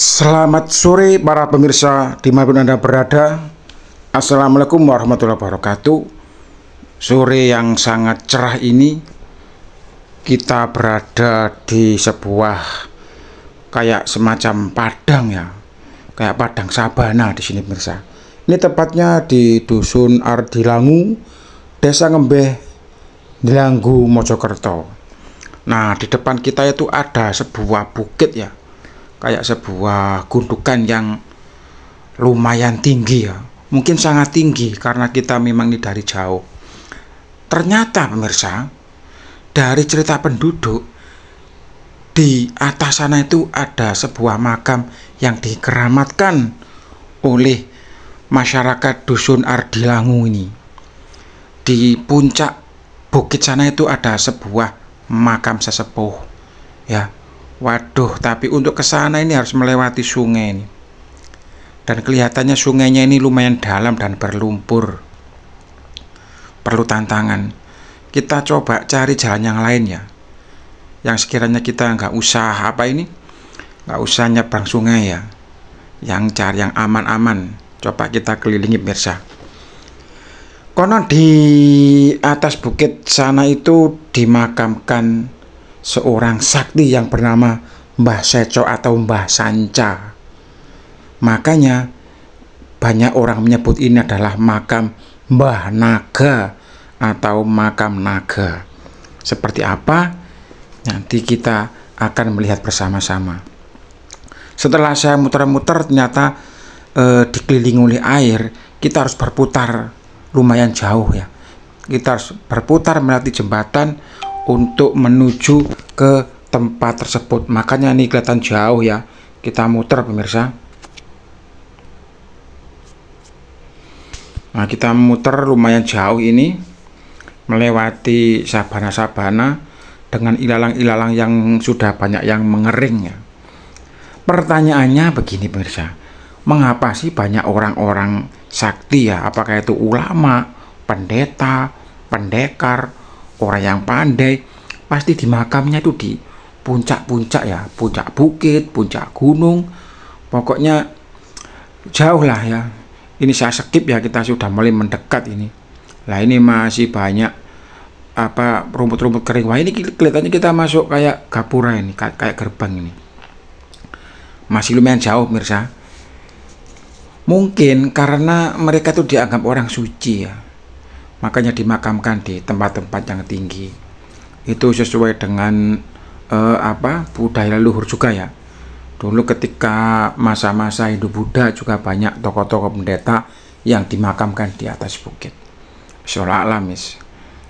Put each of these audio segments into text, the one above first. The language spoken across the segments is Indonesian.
Selamat sore para pemirsa dimanapun Anda berada. Assalamualaikum warahmatullahi wabarakatuh. Sore yang sangat cerah ini kita berada di sebuah kayak semacam padang ya, kayak padang sabana di sini pemirsa. Ini tepatnya di Dusun Ardilangu, Desa Ngembeh, Dilanggu, Mojokerto. Nah, di depan kita itu ada sebuah bukit ya, kayak sebuah gundukan yang lumayan tinggi ya, mungkin sangat tinggi karena kita memang ini dari jauh. Ternyata pemirsa, dari cerita penduduk, di atas sana itu ada sebuah makam yang dikeramatkan oleh masyarakat Dusun Ardilangu ini. Di puncak bukit sana itu ada sebuah makam sesepuh ya. Waduh, tapi untuk ke sana ini harus melewati sungai ini. Dan kelihatannya sungainya ini lumayan dalam dan berlumpur. Perlu tantangan. Kita coba cari jalan yang lain ya, yang sekiranya kita nggak usah nggak usah nyebrang sungai ya, yang cari yang aman-aman. Coba kita kelilingi pemirsa. Konon di atas bukit sana itu dimakamkan seorang sakti yang bernama Mbah Seco atau Mbah Sanca. Makanya banyak orang menyebut ini adalah makam Mbah Naga atau makam naga. Seperti apa? Nanti kita akan melihat bersama-sama. Setelah saya muter-muter ternyata dikelilingi oleh air. Kita harus berputar lumayan jauh ya. Kita harus berputar melewati jembatan untuk menuju ke tempat tersebut. Makanya ini kelihatan jauh ya. Kita muter pemirsa. Nah, kita muter lumayan jauh ini, melewati sabana-sabana dengan ilalang-ilalang yang sudah banyak yang mengering ya. Pertanyaannya begini pemirsa, mengapa sih banyak orang-orang sakti ya? Apakah itu ulama, pendeta, pendekar, orang yang pandai? Pasti di makamnya itu di puncak-puncak ya, puncak bukit, puncak gunung, pokoknya jauh lah ya. Ini saya skip ya, kita sudah mulai mendekat ini. Lah ini masih banyak rumput-rumput kering. Wah, ini kelihatannya kita masuk kayak gapura ini, kayak gerbang ini. Masih lumayan jauh pemirsa. Mungkin karena mereka itu dianggap orang suci ya, makanya dimakamkan di tempat-tempat yang tinggi. Itu sesuai dengan budaya leluhur juga ya. Dulu ketika masa-masa Hindu Buddha juga banyak tokoh-tokoh pendeta yang dimakamkan di atas bukit. Sholah alamis.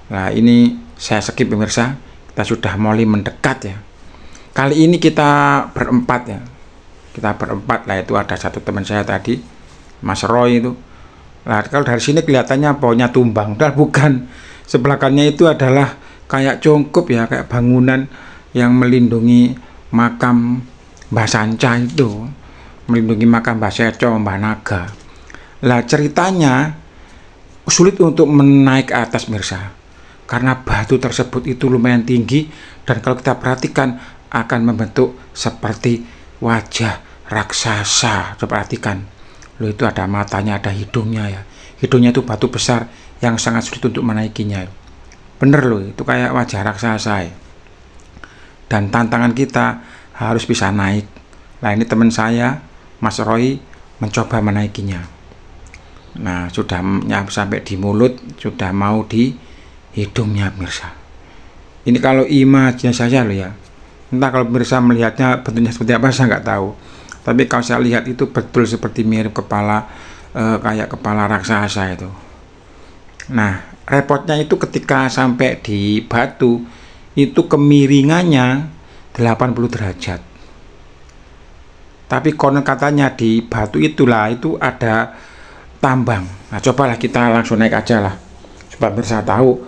Nah, ini saya skip pemirsa. Kita sudah mulai mendekat ya. Kali ini kita berempat ya. Kita berempat lah, itu ada satu teman saya tadi, Mas Roy itu. Nah, kalau dari sini kelihatannya pohonnya tumbang, udah bukan. Sebelahnya itu adalah kayak congkup ya, kayak bangunan yang melindungi makam Mbah Sanca itu, melindungi makam Mbah Seco, Mbah Naga. Lah ceritanya sulit untuk menaik ke atas mirsa, karena batu tersebut itu lumayan tinggi dan kalau kita perhatikan akan membentuk seperti wajah raksasa. Coba perhatikan. Loh, itu ada matanya, ada hidungnya ya. Hidungnya itu batu besar yang sangat sulit untuk menaikinya. Bener loh, itu kayak wajah raksasa ya. Dan tantangan kita harus bisa naik. Nah, ini teman saya, Mas Roy, mencoba menaikinya. Nah, sudah sampai di mulut, sudah mau di hidungnya pemirsa. Ini kalau imajinasi saya loh ya. Entah kalau pemirsa melihatnya bentuknya seperti apa saya nggak tahu. Tapi kalau saya lihat itu betul seperti mirip kepala kayak kepala raksasa itu. Nah, repotnya itu ketika sampai di batu itu kemiringannya 80 derajat. Tapi konon katanya di batu itulah itu ada tambang. Nah, cobalah kita langsung naik aja lah. Supaya pemirsa tahu,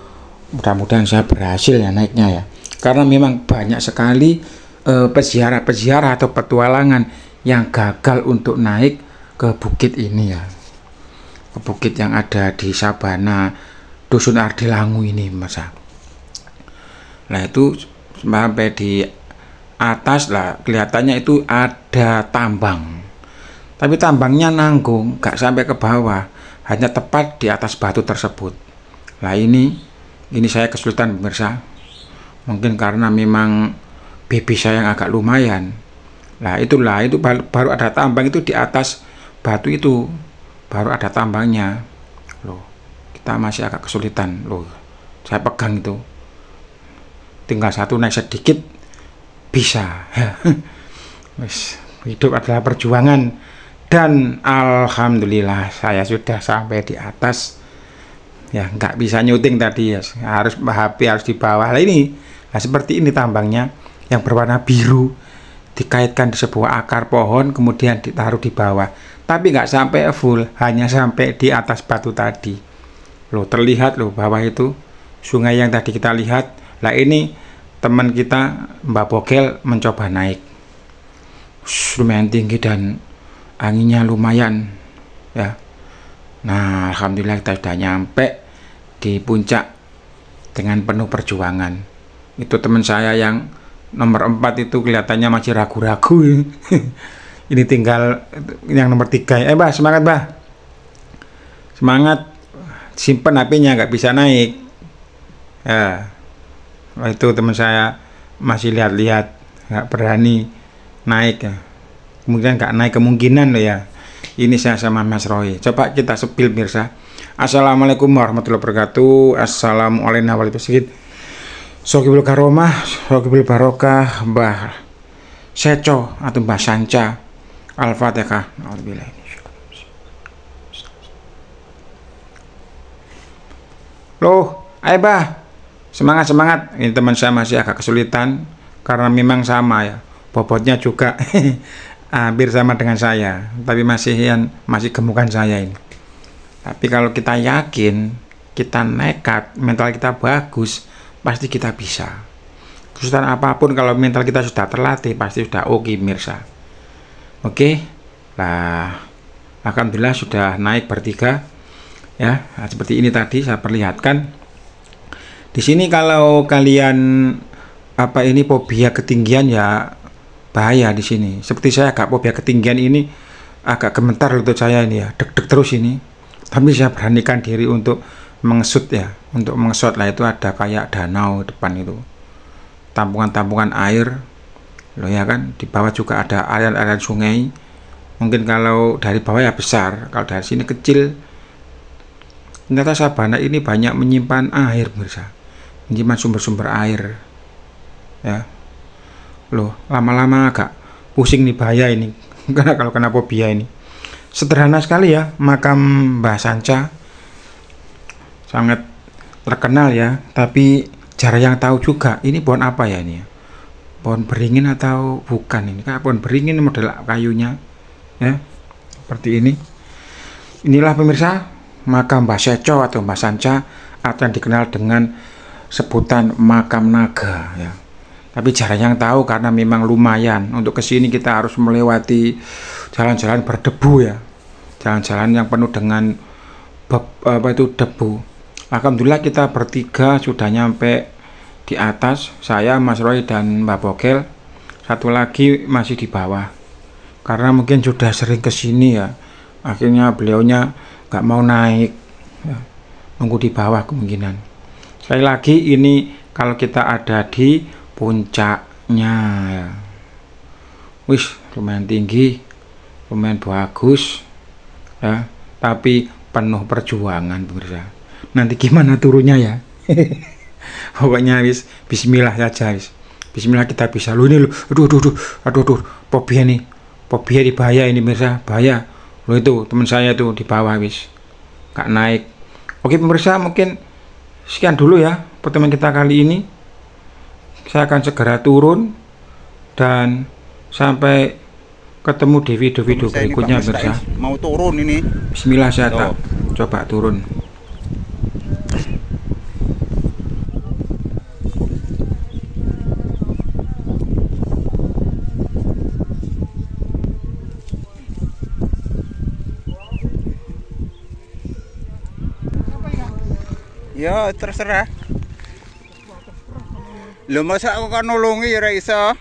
mudah-mudahan saya berhasil ya naiknya ya. Karena memang banyak sekali peziarah-peziarah atau petualangan yang gagal untuk naik ke bukit ini ya. Ke bukit yang ada di sabana Dusun Ardilangu ini pemirsa. Nah, itu sampai di atas lah kelihatannya itu ada tambang, tapi tambangnya nanggung, gak sampai ke bawah, hanya tepat di atas batu tersebut. Nah ini saya kesulitan pemirsa, mungkin karena memang baby saya yang agak lumayan. Nah itu baru ada tambang itu di atas batu itu, baru ada tambangnya loh. Kita masih agak kesulitan loh, saya pegang itu tinggal satu naik sedikit bisa. Hidup adalah perjuangan, dan alhamdulillah saya sudah sampai di atas ya. Nggak bisa nyuting tadi ya, harus HP harus di bawah. Nah ini, nah seperti ini tambangnya yang berwarna biru, dikaitkan di sebuah akar pohon kemudian ditaruh di bawah, tapi nggak sampai full, hanya sampai di atas batu tadi loh. Terlihat loh bawah itu sungai yang tadi kita lihat. Nah ini teman kita Mbak Bogel mencoba naik, lumayan tinggi dan anginnya lumayan ya. Nah alhamdulillah kita sudah nyampe di puncak dengan penuh perjuangan. Itu teman saya yang nomor 4 itu kelihatannya masih ragu-ragu. Ini tinggal yang nomor 3. Bah, semangat bah, semangat, simpen HP-nya, nggak bisa naik ya. Itu teman saya masih lihat-lihat, nggak berani naik ya. Kemudian nggak naik kemungkinan loh ya. Ini saya sama Mas Roy. Coba kita sepil mirsa. Assalamualaikum warahmatullahi wabarakatuh. Assalamualaikum warahmatullahi wabarakatuh. Sogibul karomah, sogibul barokah, Mbah Seco atau Mbah Sanca. Al-Fatihah. Loh, ayo bah, semangat. Ini teman saya masih agak kesulitan karena memang sama ya, bobotnya juga hampir sama dengan saya, tapi masih gemukan saya ini. Tapi kalau kita yakin, kita nekat, mental kita bagus, pasti kita bisa. Kesulitan apapun kalau mental kita sudah terlatih pasti sudah oke mirsa. Oke. Nah, alhamdulillah sudah naik bertiga ya. Nah, seperti ini tadi saya perlihatkan. Di sini kalau kalian fobia ketinggian ya bahaya di sini. Seperti saya agak fobia ketinggian ini, agak gemetar lutut saya ini ya, deg-deg terus ini. Tapi saya beranikan diri untuk mengesut ya, untuk mengesot. Lah itu ada kayak danau depan itu, tampungan-tampungan air loh ya kan. Di bawah juga ada aliran sungai. Mungkin kalau dari bawah ya besar, kalau dari sini kecil. Ternyata sabana ini banyak menyimpan air pemirsa, menyimpan sumber-sumber air ya. Loh lama-lama agak pusing nih, bahaya ini karena kalau kena fobia ini. Sederhana sekali ya makam Mbah Sanca, sangat terkenal ya, tapi jarang yang tahu juga ini pohon apa ya ini ya. Pohon beringin atau bukan ini? Kayak pohon beringin model kayunya ya, seperti ini. Inilah pemirsa makam Mbah Seco atau Mbah Sanca, atau yang dikenal dengan sebutan makam naga ya. Tapi jarang yang tahu karena memang lumayan. Untuk kesini kita harus melewati jalan-jalan berdebu ya, jalan-jalan yang penuh dengan debu. Alhamdulillah kita bertiga sudah nyampe di atas, saya, Mas Roy, dan Mbak Bogel. Satu lagi masih di bawah karena mungkin sudah sering kesini ya, akhirnya beliaunya nggak mau naik ya, nunggu di bawah kemungkinan. Sekali lagi ini kalau kita ada di puncaknya ya, wis lumayan tinggi, lumayan bagus ya, tapi penuh perjuangan pemirsa. Nanti gimana turunnya ya. Pokoknya wis bismillah saja, wis bismillah kita bisa. Lu ini lu, aduh fobia nih, fobia di bahaya ini pemirsa, bahaya lo. Itu teman saya tuh di bawah wis gak naik. Oke pemirsa, mungkin sekian dulu ya pertemuan kita kali ini. Saya akan segera turun dan sampai ketemu di video-video berikutnya pemirsa. Mau turun ini. Bismillah saya coba turun. Ya terserah. Lo masa aku kan nolongi ya Raisa.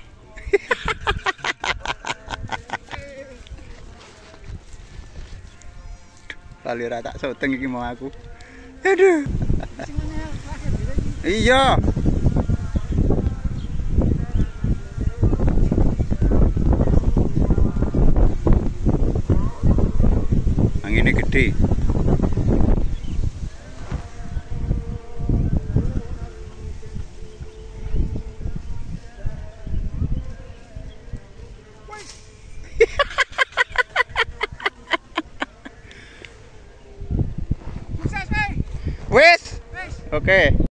Lali ra tak syuting iki mau aku. Aduh. Iya. Anginnya gede. Wes. Oke.